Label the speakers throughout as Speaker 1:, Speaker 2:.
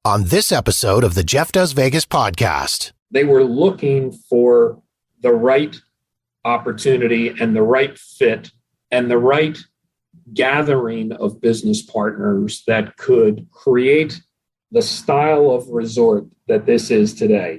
Speaker 1: on this episode of the Jeff Does Vegas podcast.
Speaker 2: They were looking for the right opportunity and the right fit and the right gathering of business partners that could create the style of resort that this is today.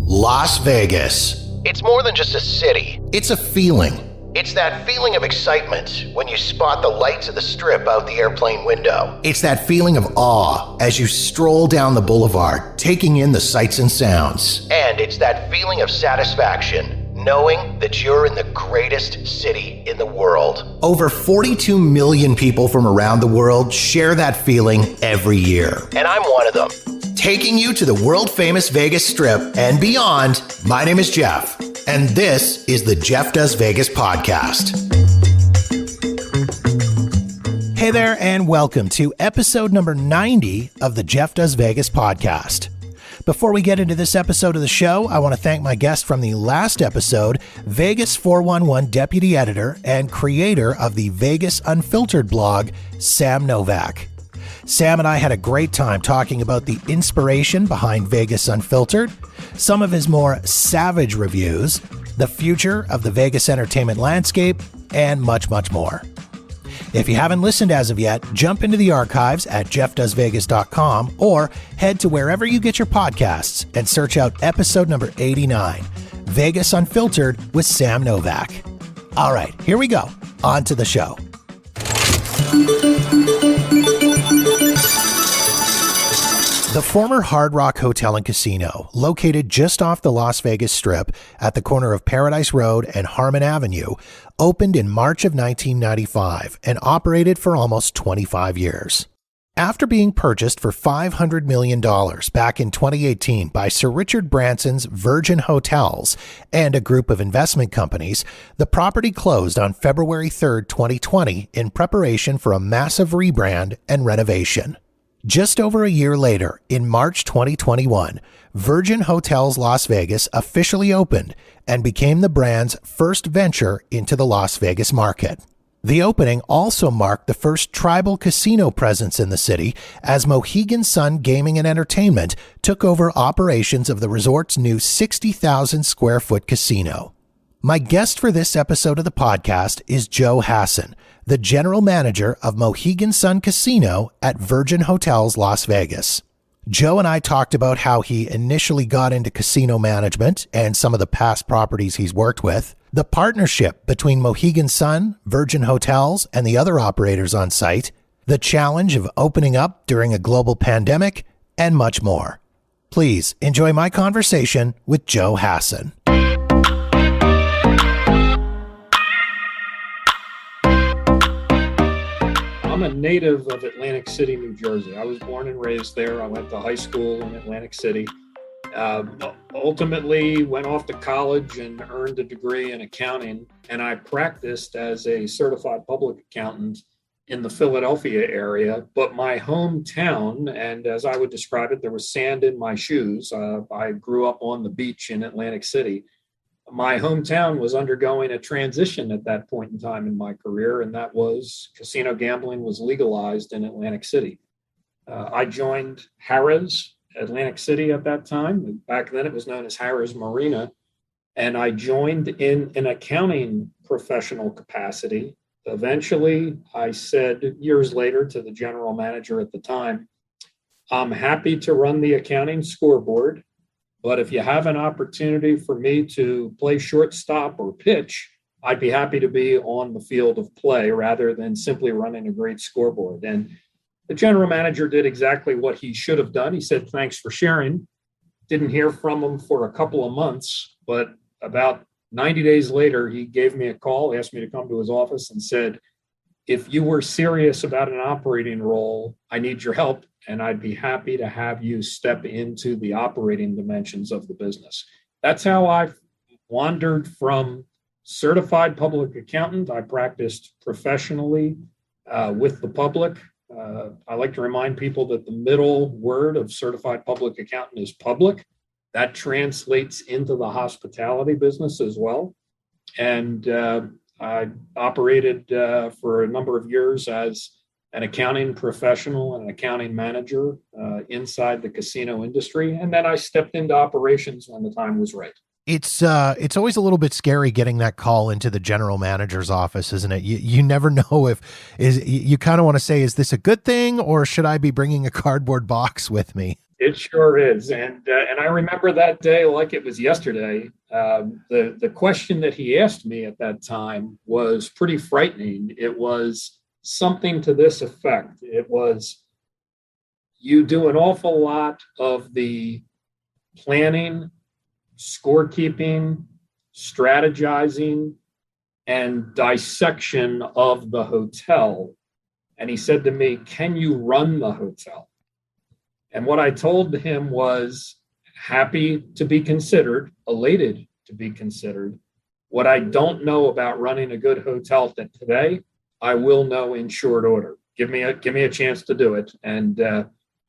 Speaker 1: Las Vegas.
Speaker 3: It's more than just a city.
Speaker 1: It's a feeling.
Speaker 3: It's that feeling of excitement when you spot the lights of the strip out the airplane window.
Speaker 1: It's that feeling of awe as you stroll down the boulevard, taking in the sights and sounds.
Speaker 3: And it's that feeling of satisfaction, knowing that you're in the greatest city in the world.
Speaker 1: Over 42 million people from around the world share that feeling every year.
Speaker 3: And I'm one of them.
Speaker 1: Taking you to the world-famous Vegas Strip and beyond, my name is Jeff, and this is the Jeff Does Vegas podcast. Hey there, and welcome to episode number 90 of the Jeff Does Vegas podcast. Before we get into this episode of the show, I want to thank my guest from the last episode, Vegas 411 deputy editor and creator of the Vegas Unfiltered blog, Sam Novak. Sam and I had a great time talking about the inspiration behind Vegas Unfiltered, some of his more savage reviews, the future of the Vegas entertainment landscape, and much, much more. If you haven't listened as of yet, jump into the archives at jeffdoesvegas.com or head to wherever you get your podcasts and search out episode number 89, Vegas Unfiltered with Sam Novak. All right, here we go. On to the show. The former Hard Rock Hotel and Casino, located just off the Las Vegas Strip at the corner of Paradise Road and Harmon Avenue, opened in March of 1995 and operated for almost 25 years. After being purchased for $500 million back in 2018 by Sir Richard Branson's Virgin Hotels and a group of investment companies, the property closed on February 3, 2020 in preparation for a massive rebrand and renovation. Just over a year later, in March 2021, Virgin Hotels Las Vegas officially opened and became the brand's first venture into the Las Vegas market. The opening also marked the first tribal casino presence in the city as Mohegan Sun Gaming and Entertainment took over operations of the resort's new 60,000 square foot casino. My guest for this episode of the podcast is Joe Hasson, the general manager of Mohegan Sun Casino at Virgin Hotels Las Vegas. Joe and I talked about how he initially got into casino management and some of the past properties he's worked with, the partnership between Mohegan Sun, Virgin Hotels, and the other operators on site, the challenge of opening up during a global pandemic, and much more. Please enjoy my conversation with Joe Hasson.
Speaker 2: I'm a native of Atlantic City, New Jersey. I was born and raised there. I went to high school in Atlantic City. Ultimately went off to college and earned a degree in accounting. And I practiced as a certified public accountant in the Philadelphia area. But my hometown, and as I would describe it, there was sand in my shoes. I grew up on the beach in Atlantic City. My hometown was undergoing a transition at that point in time in my career, and that was casino gambling was legalized in Atlantic City. I joined Harrah's Atlantic City at that time. Back then it was known as Harrah's Marina, and I joined in an accounting professional capacity. Eventually, I said years later to the general manager at the time, I'm happy to run the accounting scoreboard, but if you have an opportunity for me to play shortstop or pitch, I'd be happy to be on the field of play rather than simply running a great scoreboard. And the general manager did exactly what he should have done. He said, thanks for sharing. Didn't hear from him for a couple of months, but about 90 days later, he gave me a call, asked me to come to his office and said, if you were serious about an operating role, I need your help. And I'd be happy to have you step into the operating dimensions of the business. That's how I wandered from certified public accountant. I practiced professionally with the public. I like to remind people that the middle word of certified public accountant is public. That translates into the hospitality business as well. And I operated for a number of years as an accounting professional and an accounting manager inside the casino industry. And then I stepped into operations when the time was right.
Speaker 1: It's always a little bit scary getting that call into the general manager's office, isn't it? You never know if you kind of want to say, is this a good thing, or should I be bringing a cardboard box with me?
Speaker 2: It sure is, and I remember that day like it was yesterday. The question that he asked me at that time was pretty frightening. It was something to this effect. It was, you do an awful lot of the planning, scorekeeping, strategizing, and dissection of the hotel. And he said to me, can you run the hotel? And what I told him was, happy to be considered, elated to be considered. What I don't know about running a good hotel today, I will know in short order. Give me a chance to do it. And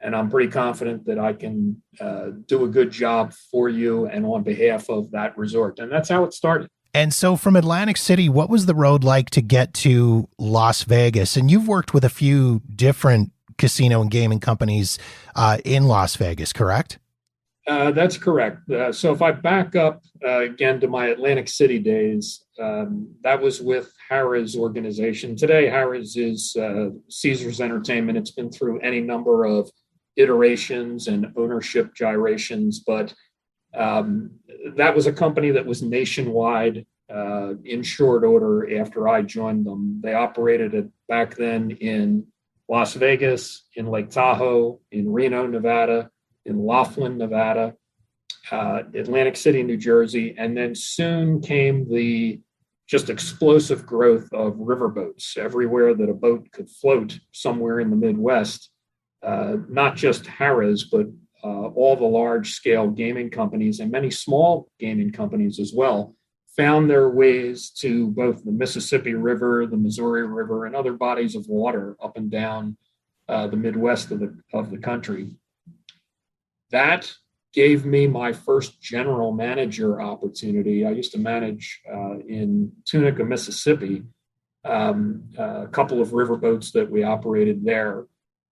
Speaker 2: I'm pretty confident that I can do a good job for you and on behalf of that resort. And that's how it started.
Speaker 1: And so from Atlantic City, what was the road like to get to Las Vegas? And you've worked with a few different casino and gaming companies in Las Vegas, correct?
Speaker 2: That's correct. So if I back up again to my Atlantic City days, that was with Harrah's organization. Today, Harrah's is Caesars Entertainment. It's been through any number of iterations and ownership gyrations, but that was a company that was nationwide in short order after I joined them. They operated it back then in Las Vegas, in Lake Tahoe, in Reno, Nevada, in Laughlin, Nevada, Atlantic City, New Jersey, and then soon came the just explosive growth of riverboats. Everywhere that a boat could float somewhere in the Midwest, not just Harrah's, but all the large-scale gaming companies and many small gaming companies as well found their ways to both the Mississippi River, the Missouri River, and other bodies of water up and down the Midwest of the country. That gave me my first general manager opportunity. I used to manage in Tunica, Mississippi, a couple of riverboats that we operated there.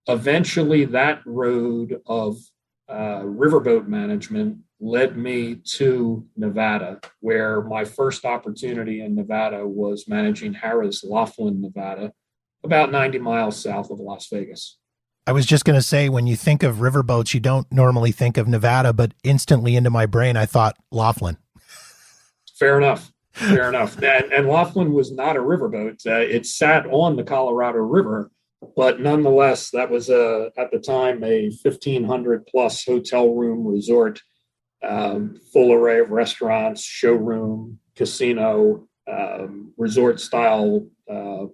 Speaker 2: Eventually, that road of riverboat management led me to Nevada, where my first opportunity in Nevada was managing Harrah's Laughlin, Nevada, about 90 miles south of Las Vegas.
Speaker 1: I was just going to say, when you think of riverboats, you don't normally think of Nevada, but instantly into my brain, I thought Laughlin.
Speaker 2: Fair enough. Fair enough. And Laughlin was not a riverboat. It sat on the Colorado River, but nonetheless, that was at the time a 1,500 plus hotel room resort, full array of restaurants, showroom, casino, resort style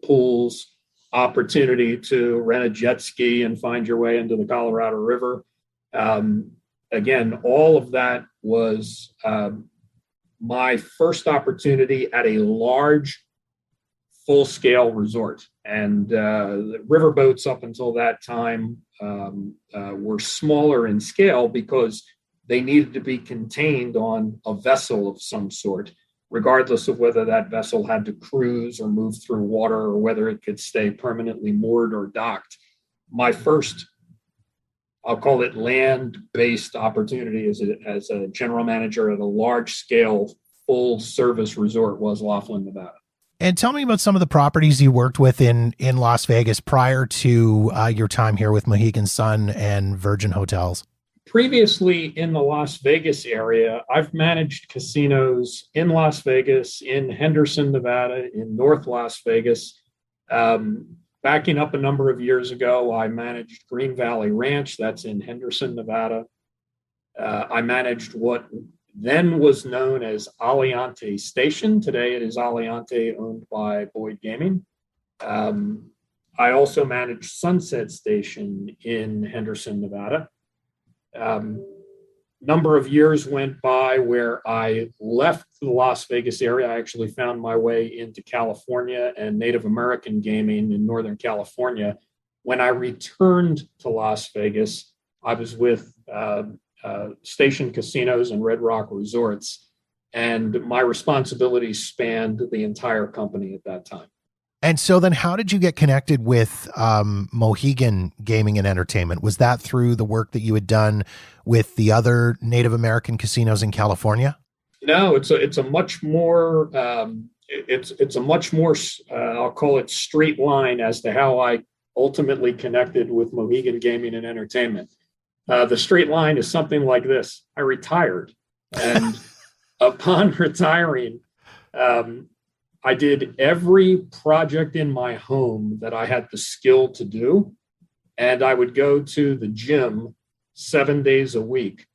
Speaker 2: pools, opportunity to rent a jet ski and find your way into the Colorado River. Again, all of that was my first opportunity at a large, full-scale resort. And the riverboats up until that time were smaller in scale because they needed to be contained on a vessel of some sort, regardless of whether that vessel had to cruise or move through water or whether it could stay permanently moored or docked. My first, I'll call it land-based opportunity as a general manager at a large-scale, full-service resort was Laughlin, Nevada.
Speaker 1: And tell me about some of the properties you worked with in Las Vegas prior to your time here with Mohegan Sun and Virgin Hotels.
Speaker 2: Previously in the Las Vegas area, I've managed casinos in Las Vegas, in Henderson, Nevada, in North Las Vegas. Backing up a number of years ago, I managed Green Valley Ranch, that's in Henderson, Nevada. I managed what then was known as Aliante Station. Today it is Aliante, owned by Boyd Gaming. I also managed Sunset Station in Henderson, Nevada. Number of years went by where I left the Las Vegas area. I actually found my way into California and Native American gaming in Northern California. When I returned to Las Vegas, I was with Station Casinos and Red Rock Resorts, and my responsibilities spanned the entire company at that time.
Speaker 1: And so then how did you get connected with Mohegan Gaming and Entertainment? Was that through the work that you had done with the other Native American casinos in California?
Speaker 2: No, it's a much more it's a much more I'll call it straight line as to how I ultimately connected with Mohegan Gaming and Entertainment. The straight line is something like this: I retired, and upon retiring, I did every project in my home that I had the skill to do, and I would go to the gym 7 days a week.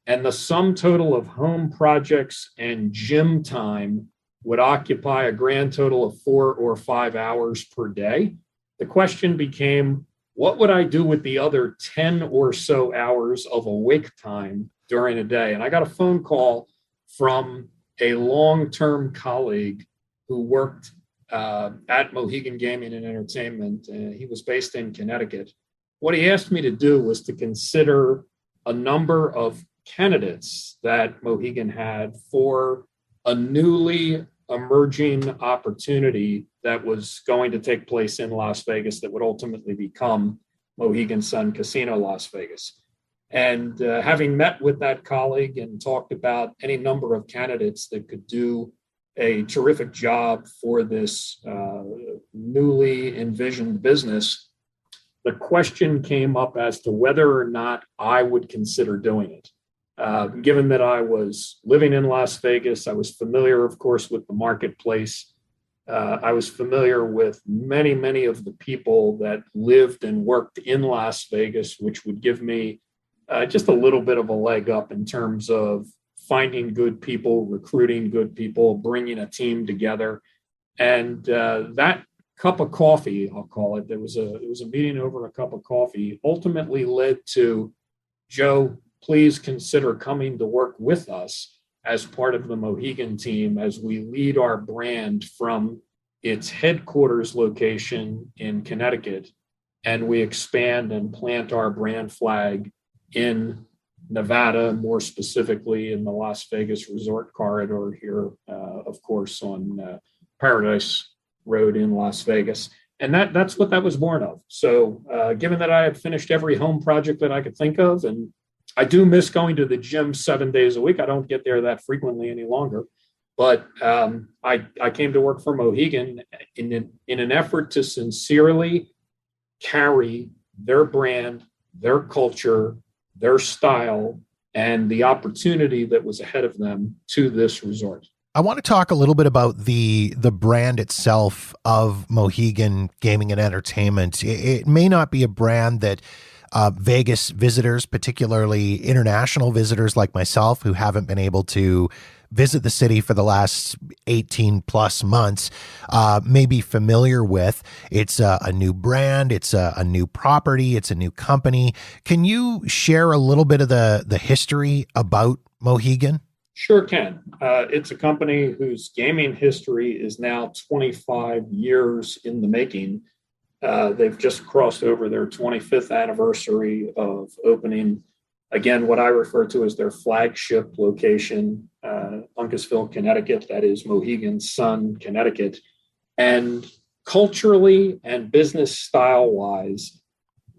Speaker 2: And the sum total of home projects and gym time would occupy a grand total of 4 or 5 hours per day. The question became, what would I do with the other 10 or so hours of awake time during a day? And I got a phone call from a long-term colleague who worked at Mohegan Gaming and Entertainment. He was based in Connecticut. What he asked me to do was to consider a number of candidates that Mohegan had for a newly emerging opportunity that was going to take place in Las Vegas that would ultimately become Mohegan Sun Casino Las Vegas. And having met with that colleague and talked about any number of candidates that could do a terrific job for this newly envisioned business, the question came up as to whether or not I would consider doing it. Given that I was living in Las Vegas, I was familiar, of course, with the marketplace. I was familiar with many, many of the people that lived and worked in Las Vegas, which would give me just a little bit of a leg up in terms of finding good people, recruiting good people, bringing a team together. And that cup of coffee, I'll call it, it was a meeting over a cup of coffee, ultimately led to, Joe, please consider coming to work with us as part of the Mohegan team as we lead our brand from its headquarters location in Connecticut, and we expand and plant our brand flag in Nevada, more specifically in the Las Vegas resort corridor here, of course, on Paradise Road in Las Vegas. And that's what that was born of. So given that I had finished every home project that I could think of, and I do miss going to the gym 7 days a week. I don't get there that frequently any longer. But I came to work for Mohegan in an effort to sincerely carry their brand, their culture, their style, and the opportunity that was ahead of them to this resort.
Speaker 1: I want to talk a little bit about the brand itself of Mohegan Gaming and Entertainment. It may not be a brand that Vegas visitors, particularly international visitors like myself who haven't been able to visit the city for the last 18 plus months, may be familiar with. It's a new brand. It's a new property. It's a new company. Can you share a little bit of the history about Mohegan?
Speaker 2: Sure can. It's a company whose gaming history is now 25 years in the making. They've just crossed over their 25th anniversary of opening, again, what I refer to as their flagship location, Uncasville, Connecticut. That is Mohegan Sun, Connecticut. And culturally and business style-wise,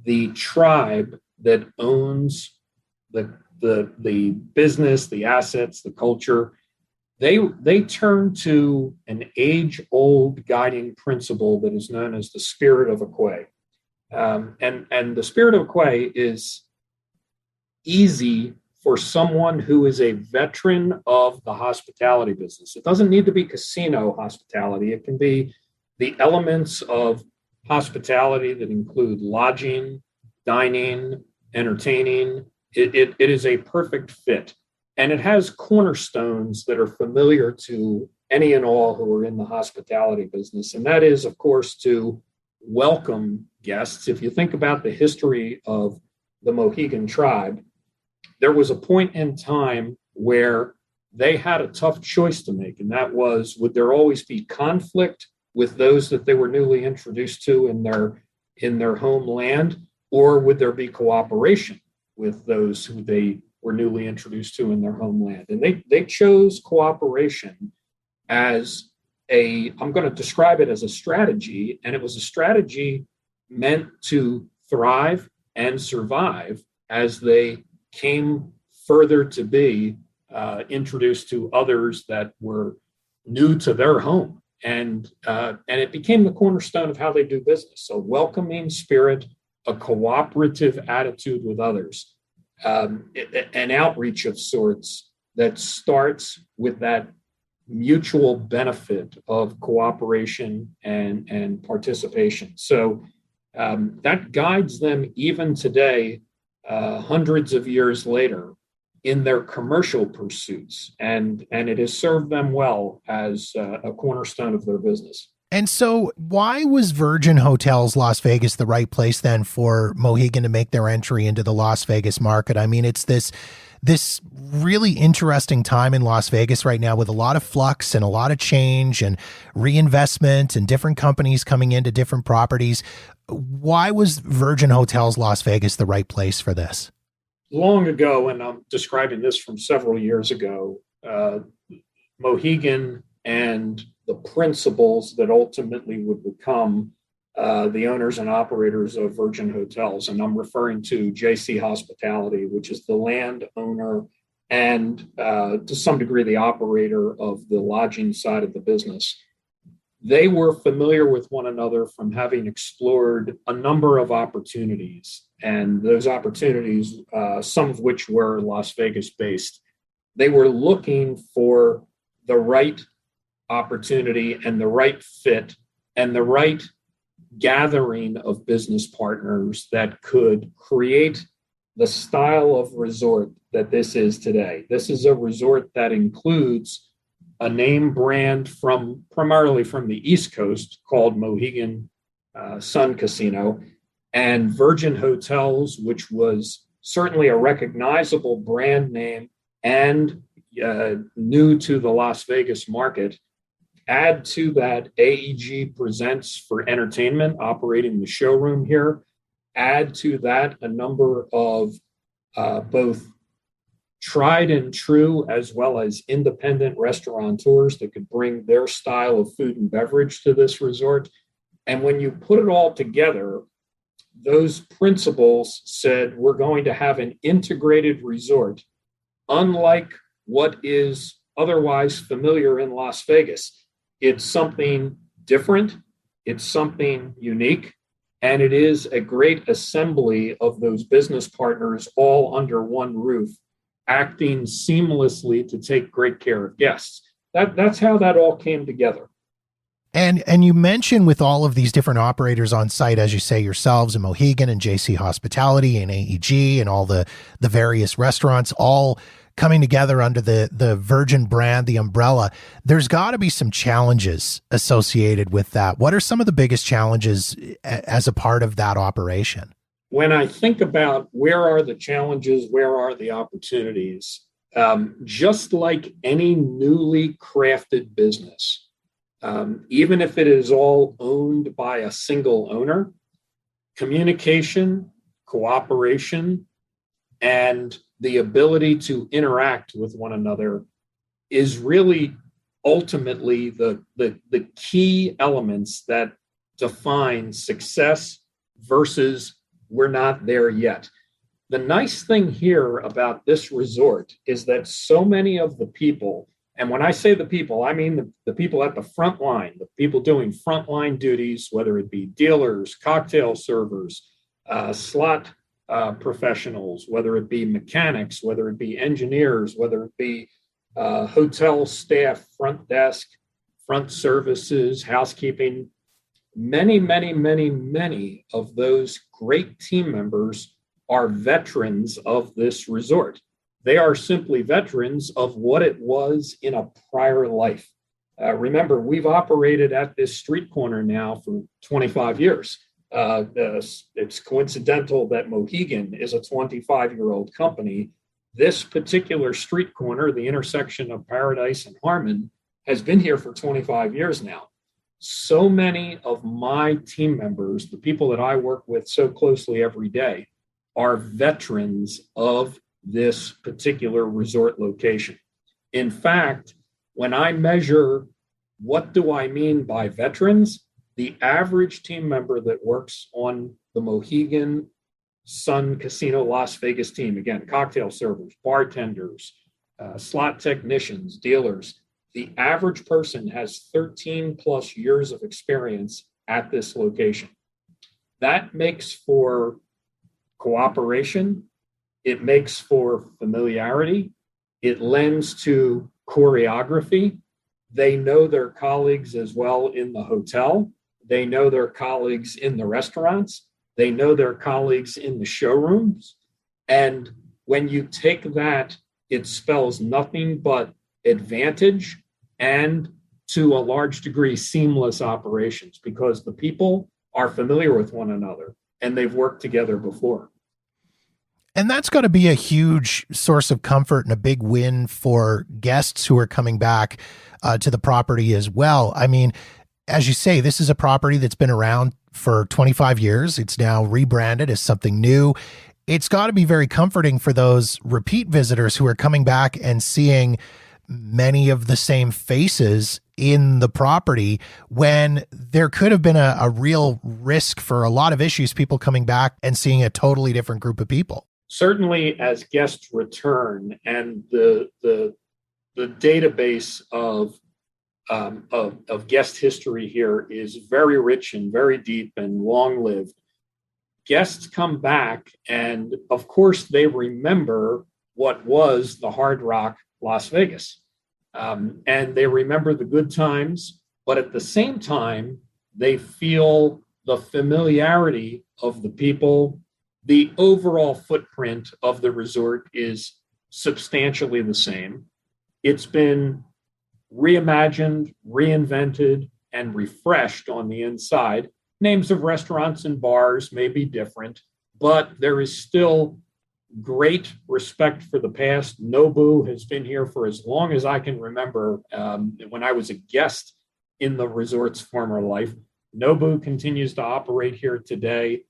Speaker 2: the tribe that owns the business, the assets, the culture, they turn to an age-old guiding principle that is known as the spirit of Aquay. And the spirit of Aquay is easy for someone who is a veteran of the hospitality business. It doesn't need to be casino hospitality. It can be the elements of hospitality that include lodging, dining, entertaining. It is a perfect fit. And it has cornerstones that are familiar to any and all who are in the hospitality business. And that is, of course, to welcome guests. If you think about the history of the Mohegan tribe, there was a point in time where they had a tough choice to make. And that was, would there always be conflict with those that they were newly introduced to in their homeland, or would there be cooperation with those who they were newly introduced to in their homeland? And they chose cooperation as I'm going to describe it as a strategy, and it was a strategy meant to thrive and survive as they came further to be introduced to others that were new to their home. And it became the cornerstone of how they do business. So welcoming spirit, a cooperative attitude with others, an outreach of sorts that starts with that mutual benefit of cooperation and participation. So that guides them even today, hundreds of years later, in their commercial pursuits, and it has served them well as a cornerstone of their business.
Speaker 1: And so why was Virgin Hotels Las Vegas the right place then for Mohegan to make their entry into the Las Vegas market? I mean, it's this really interesting time in Las Vegas right now with a lot of flux and a lot of change and reinvestment and different companies coming into different properties. Why was Virgin Hotels Las Vegas the right place for this?
Speaker 2: Long ago, and I'm describing this from several years ago, Mohegan and the principals that ultimately would become the owners and operators of Virgin Hotels, and I'm referring to JC Hospitality, which is the landowner and to some degree the operator of the lodging side of the business. They were familiar with one another from having explored a number of opportunities, and those opportunities, some of which were Las Vegas based. They were looking for the right opportunity and the right fit and the right gathering of business partners that could create the style of resort that this is today. This is a resort that includes a name brand primarily from the East Coast called Mohegan Sun Casino, and Virgin Hotels, which was certainly a recognizable brand name and new to the Las Vegas market. Add to that AEG Presents for entertainment, operating the showroom here. Add to that a number of both tried and true as well as independent restaurateurs that could bring their style of food and beverage to this resort. And when you put it all together, those principals said, we're going to have an integrated resort, unlike what is otherwise familiar in Las Vegas. It's something different, it's something unique, and it is a great assembly of those business partners all under one roof, acting seamlessly to take great care of guests. That's how that all came together.
Speaker 1: And you mentioned with all of these different operators on site, as you say yourselves, and Mohegan and JC Hospitality and AEG and all the various restaurants all coming together under the Virgin brand, the umbrella, there's got to be some challenges associated with that. What are some of the biggest challenges as a part of that operation?
Speaker 2: When I think about where are the challenges, where are the opportunities, just like any newly crafted business, even if it is all owned by a single owner, communication, cooperation, and the ability to interact with one another is really ultimately the key elements that define success versus we're not there yet. The nice thing here about this resort is that so many of the people, and when I say the people, I mean the people at the front line, the people doing frontline duties, whether it be dealers, cocktail servers, slot professionals, whether it be mechanics, whether it be engineers, whether it be hotel staff, front desk, front services, housekeeping. Many, many, many, many of those great team members are veterans of this resort. They are simply veterans of what it was in a prior life. Remember, we've operated at this street corner now for 25 years. It's coincidental that Mohegan is a 25-year-old company. This particular street corner, the intersection of Paradise and Harmon, has been here for 25 years now. So many of my team members, the people that I work with so closely every day, are veterans of this particular resort location. In fact, when I measure What do I mean by veterans? The average team member that works on the Mohegan Sun Casino Las Vegas team, again, cocktail servers, bartenders, slot technicians, dealers, the average person has 13 plus years of experience at this location. That makes for cooperation. It makes for familiarity. It lends to choreography. They know their colleagues as well in the hotel. They know their colleagues in the restaurants. They know their colleagues in the showrooms. And when you take that, it spells nothing but advantage and, to a large degree, seamless operations, because the people are familiar with one another and they've worked together before.
Speaker 1: And that's got to be a huge source of comfort and a big win for guests who are coming back to the property as well. I mean, as you say, this is a property that's been around for 25 years. It's now rebranded as something new. It's got to be very comforting for those repeat visitors who are coming back and seeing many of the same faces in the property, when there could have been a real risk for a lot of issues, people coming back and seeing a totally different group of people.
Speaker 2: Certainly, as guests return, and the database of guest history here is very rich and very deep and long-lived. Guests come back, and of course, they remember what was the Hard Rock Las Vegas. And they remember the good times, but at the same time, they feel the familiarity of the people. The overall footprint of the resort is substantially the same. It's been reimagined, reinvented, and refreshed on the inside. Names of restaurants and bars may be different, but there is still great respect for the past. Nobu has been here for as long as I can remember. When I was a guest in the resort's former life, Nobu continues to operate here today.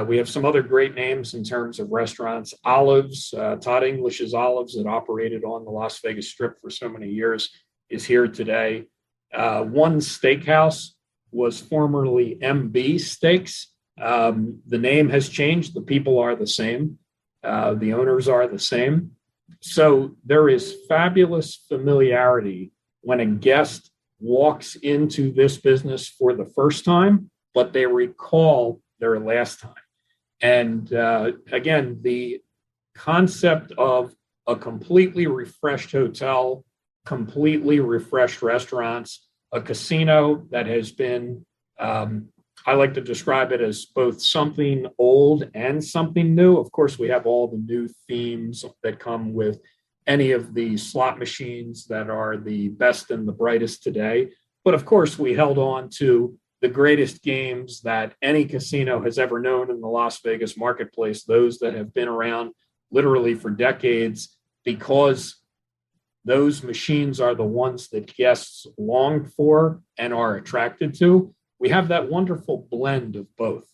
Speaker 2: We have some other great names in terms of restaurants. Olives, Todd English's Olives, that operated on the Las Vegas Strip for so many years, is here today. One Steakhouse was formerly MB Steaks. The name has changed. The people are the same. The owners are the same. So there is fabulous familiarity when a guest walks into this business for the first time, but they recall their last time. And again, the concept of a completely refreshed hotel, completely refreshed restaurants, a casino that has been, I like to describe it as both something old and something new. Of course, we have all the new themes that come with any of the slot machines that are the best and the brightest today. But of course, we held on to the greatest games that any casino has ever known in the Las Vegas marketplace, those that have been around literally for decades, because those machines are the ones that guests long for and are attracted to. We have that wonderful blend of both.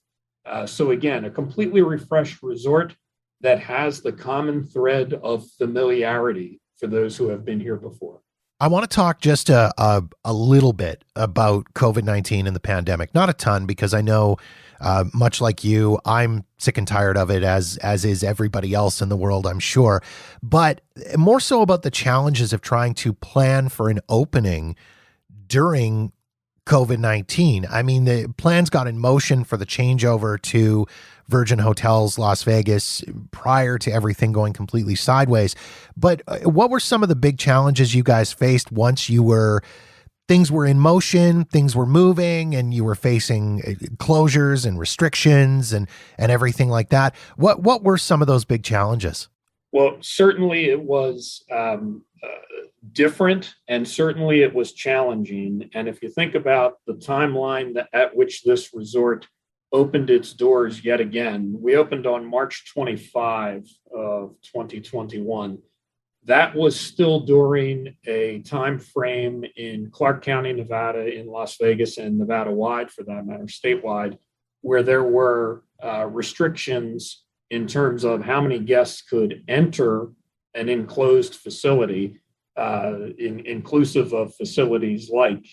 Speaker 2: So again, a completely refreshed resort that has the common thread of familiarity for those who have been here before.
Speaker 1: I want to talk just a little bit about COVID-19 and the pandemic. Not a ton, because I know, much like you, I'm sick and tired of it, as is everybody else in the world, I'm sure. But more so about the challenges of trying to plan for an opening during COVID-19. I mean, the plans got in motion for the changeover to Virgin Hotels Las Vegas prior to everything going completely sideways. But what were some of the big challenges you guys faced once things were in motion, things were moving, and you were facing closures and restrictions and everything like that? What were some of those big challenges?
Speaker 2: Well, certainly it was different, and certainly it was challenging. And if you think about the timeline at which this resort opened its doors yet again, we opened on March 25 of 2021. That was still during a time frame in Clark County, Nevada, in Las Vegas, and Nevada-wide, for that matter, statewide, where there were restrictions in terms of how many guests could enter an enclosed facility. inclusive of facilities like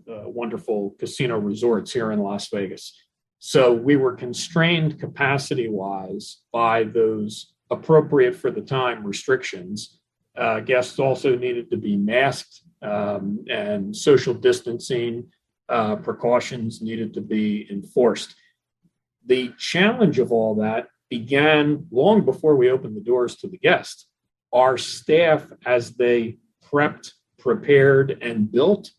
Speaker 2: wonderful casino resorts here in Las Vegas. So we were constrained capacity-wise by those appropriate for the time restrictions. Guests also needed to be masked, and social distancing precautions needed to be enforced. The challenge of all that began long before we opened the doors to the guests. Our staff, as they prepped, prepared, and built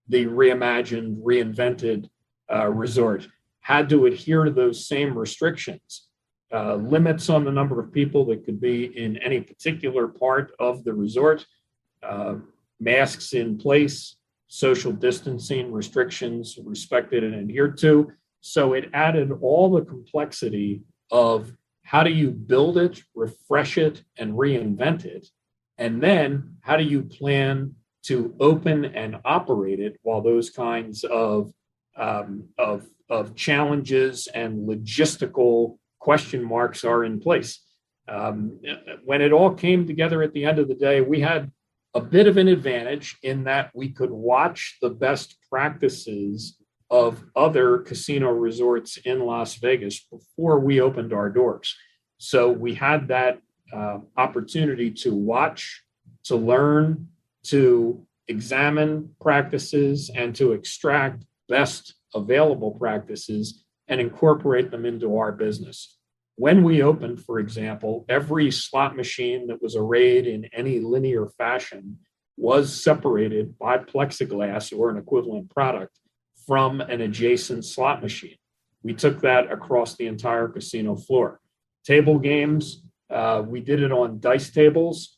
Speaker 2: the reimagined, reinvented resort, had to adhere to those same restrictions. Limits on the number of people that could be in any particular part of the resort, masks in place, social distancing restrictions respected and adhered to. So it added all the complexity of how do you build it, refresh it, and reinvent it? And then how do you plan to open and operate it while those kinds of challenges and logistical question marks are in place? When it all came together at the end of the day, we had a bit of an advantage in that we could watch the best practices of other casino resorts in Las Vegas before we opened our doors. So we had that opportunity to watch, to learn, to examine practices, and to extract best available practices and incorporate them into our business. When we opened, for example, every slot machine that was arrayed in any linear fashion was separated by plexiglass or an equivalent product from an adjacent slot machine. We took that across the entire casino floor. Table games, we did it on dice tables.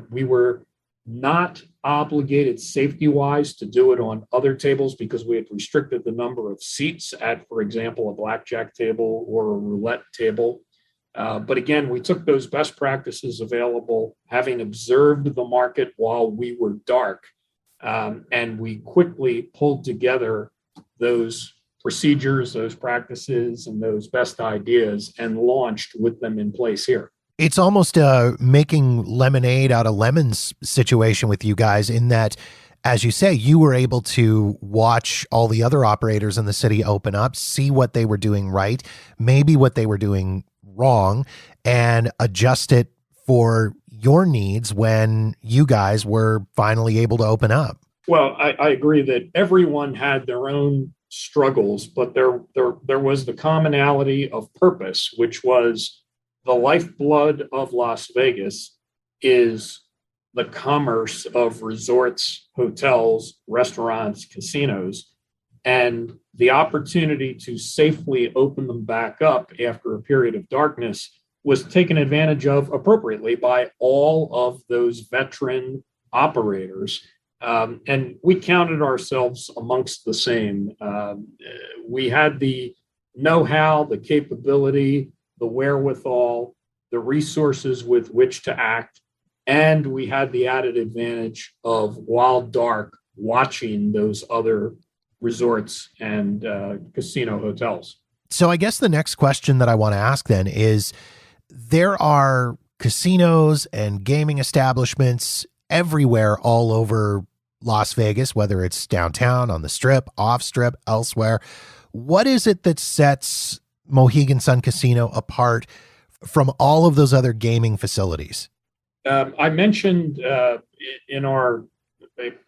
Speaker 2: We were not obligated safety-wise to do it on other tables because we had restricted the number of seats at, for example, a blackjack table or a roulette table. But again, we took those best practices available, having observed the market while we were dark, and we quickly pulled together those procedures, those practices, and those best ideas and launched with them in place here.
Speaker 1: It's almost making lemonade out of lemons situation with you guys in that, as you say, you were able to watch all the other operators in the city open up, see what they were doing right, maybe what they were doing wrong, and adjust it for your needs when you guys were finally able to open up.
Speaker 2: Well, I agree that everyone had their own struggles, but there was the commonality of purpose, which was the lifeblood of Las Vegas is the commerce of resorts, hotels, restaurants, casinos, and the opportunity to safely open them back up after a period of darkness was taken advantage of appropriately by all of those veteran operators. And we counted ourselves amongst the same. We had the know-how, the capability, the wherewithal, the resources with which to act, and we had the added advantage of, while dark, watching those other resorts and casino hotels.
Speaker 1: So I guess the next question that I want to ask then is, there are casinos and gaming establishments everywhere all over Las Vegas, whether it's downtown, on the strip, off strip, elsewhere. What is it that sets Mohegan Sun Casino apart from all of those other gaming facilities?
Speaker 2: I mentioned in our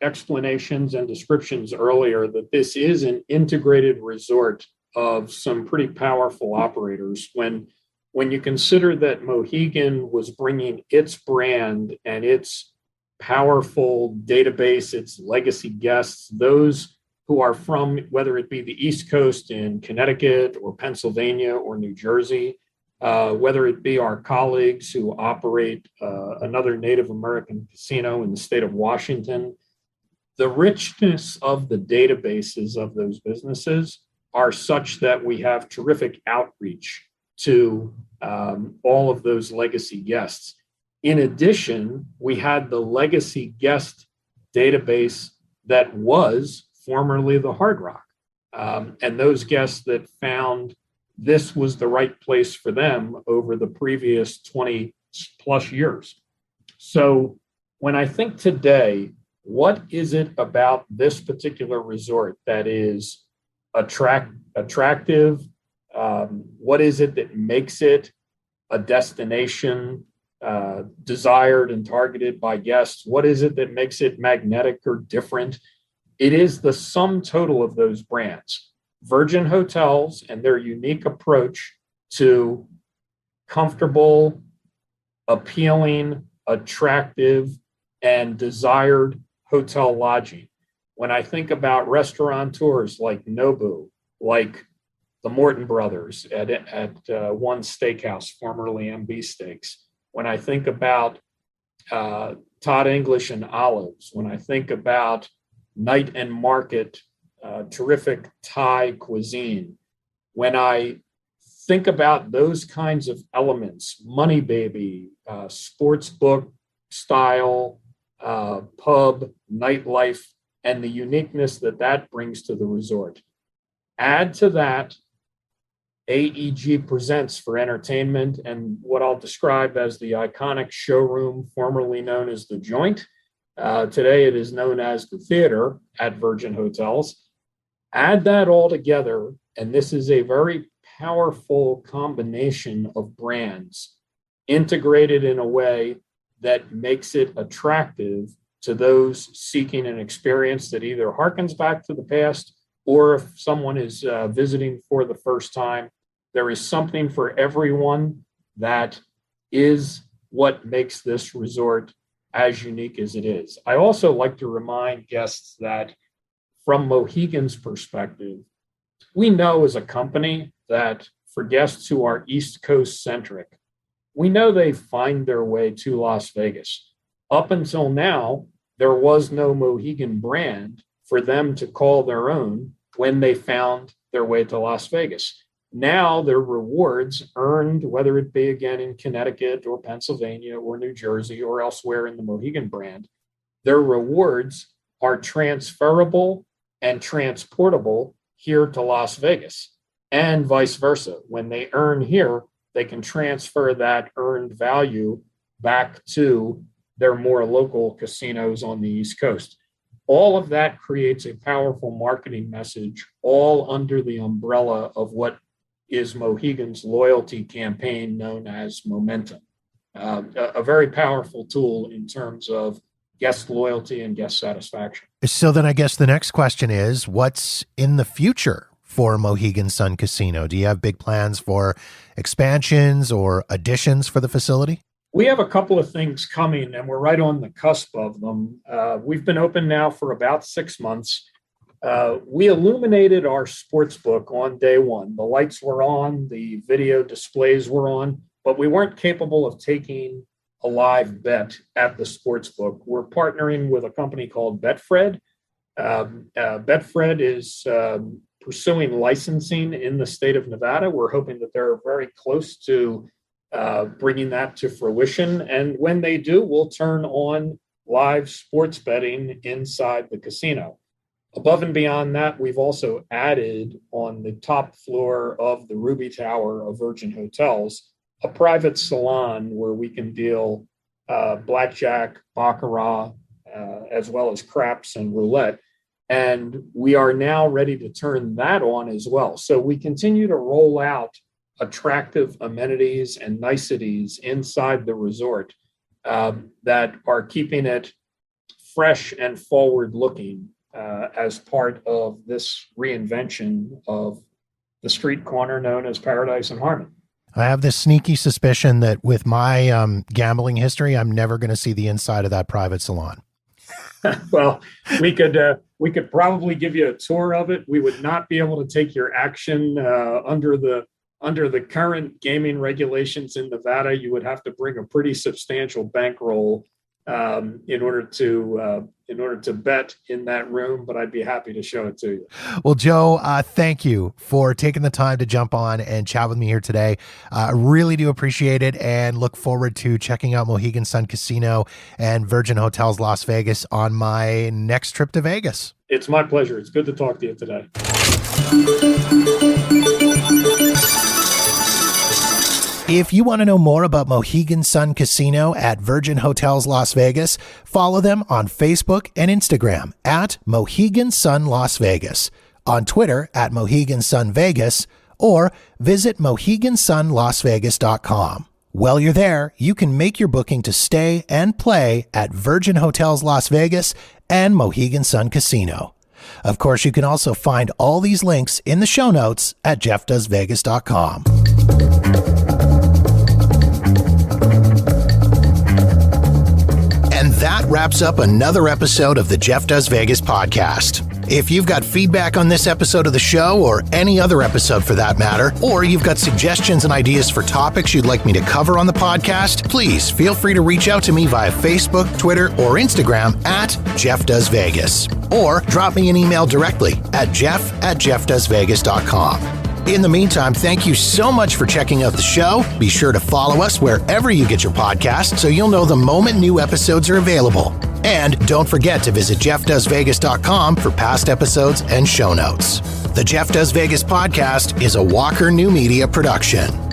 Speaker 2: explanations and descriptions earlier that this is an integrated resort of some pretty powerful operators. When you consider that Mohegan was bringing its brand and its powerful database, its legacy guests, those who are from, whether it be the East Coast in Connecticut or Pennsylvania or New Jersey, whether it be our colleagues who operate another Native American casino in the state of Washington, the richness of the databases of those businesses are such that we have terrific outreach to all of those legacy guests. In addition, we had the legacy guest database that was formerly the Hard Rock. And those guests that found this was the right place for them over the previous 20 plus years. So When I think today, what is it about this particular resort that is attractive? What is it that makes it a destination desired and targeted by guests? What is it that makes it magnetic or different? It is the sum total of those brands. Virgin Hotels and their unique approach to comfortable, appealing, attractive, and desired hotel lodging. When I think about restaurateurs like Nobu, like the Morton Brothers at One Steakhouse, formerly MB Steaks, when I think about Todd English and Olives, when I think about Night and Market, terrific Thai cuisine, when I think about those kinds of elements, Money Baby, sports book style, pub, nightlife, and the uniqueness that that brings to the resort. Add to that AEG Presents for entertainment and what I'll describe as the iconic showroom, formerly known as the Joint. Today it is known as the Theater at Virgin Hotels. Add that all together, and this is a very powerful combination of brands integrated in a way that makes it attractive to those seeking an experience that either harkens back to the past, or if someone is visiting for the first time, there is something for everyone. That is what makes this resort as unique as it is. I also like to remind guests that from Mohegan's perspective, we know as a company that for guests who are East Coast centric, we know they find their way to Las Vegas. Up until now, there was no Mohegan brand for them to call their own when they found their way to Las Vegas. Now their rewards earned, whether it be again in Connecticut or Pennsylvania or New Jersey or elsewhere in the Mohegan brand, their rewards are transferable and transportable here to Las Vegas, and vice versa. When they earn here, they can transfer that earned value back to their more local casinos on the East Coast. All of that creates a powerful marketing message, all under the umbrella of what is Mohegan's loyalty campaign known as Momentum. A very powerful tool in terms of guest loyalty and guest satisfaction.
Speaker 1: So then I guess the next question is, what's in the future for Mohegan Sun Casino? Do you have big plans for expansions or additions for the facility?
Speaker 2: We have a couple of things coming, and we're right on the cusp of them. We've been open now for about 6 months. We illuminated our sports book on day one. The lights were on, the video displays were on, but we weren't capable of taking a live bet at the sports book. We're partnering with a company called Betfred. Betfred is pursuing licensing in the state of Nevada. We're hoping that they're very close to bringing that to fruition. And when they do, we'll turn on live sports betting inside the casino. Above and beyond that, we've also added on the top floor of the Ruby Tower of Virgin Hotels a private salon where we can deal blackjack, baccarat, as well as craps and roulette. And we are now ready to turn that on as well. So we continue to roll out attractive amenities and niceties inside the resort that are keeping it fresh and forward-looking as part of this reinvention of the street corner known as Paradise and Harmon.
Speaker 1: I have this sneaky suspicion that with my gambling history, I'm never going to see the inside of that private salon.
Speaker 2: Well, we could probably give you a tour of it. We would not be able to take your action under the current gaming regulations in Nevada. You would have to bring a pretty substantial bankroll in order to bet in that room, but I'd be happy to show it to you.
Speaker 1: Well, Joe, thank you for taking the time to jump on and chat with me here today. I really do appreciate it and look forward to checking out Mohegan Sun Casino and Virgin Hotels Las Vegas on my next trip to Vegas.
Speaker 2: It's my pleasure. It's good to talk to you today.
Speaker 1: If you want to know more about Mohegan Sun Casino at Virgin Hotels Las Vegas, follow them on Facebook and Instagram at Mohegan Sun Las Vegas, on Twitter at Mohegan Sun Vegas, or visit MoheganSunLasVegas.com. While you're there, you can make your booking to stay and play at Virgin Hotels Las Vegas and Mohegan Sun Casino. Of course, you can also find all these links in the show notes at JeffDoesVegas.com. And that wraps up another episode of the Jeff Does Vegas podcast. If you've got feedback on this episode of the show, or any other episode for that matter, or you've got suggestions and ideas for topics you'd like me to cover on the podcast, please feel free to reach out to me via Facebook, Twitter, or Instagram at Jeff Does Vegas, or drop me an email directly at jeff@jeffdoesvegas.com. In the meantime, thank you so much for checking out the show. Be sure to follow us wherever you get your podcasts so you'll know the moment new episodes are available. And don't forget to visit jeffdoesvegas.com for past episodes and show notes. The Jeff Does Vegas podcast is a Walker New Media production.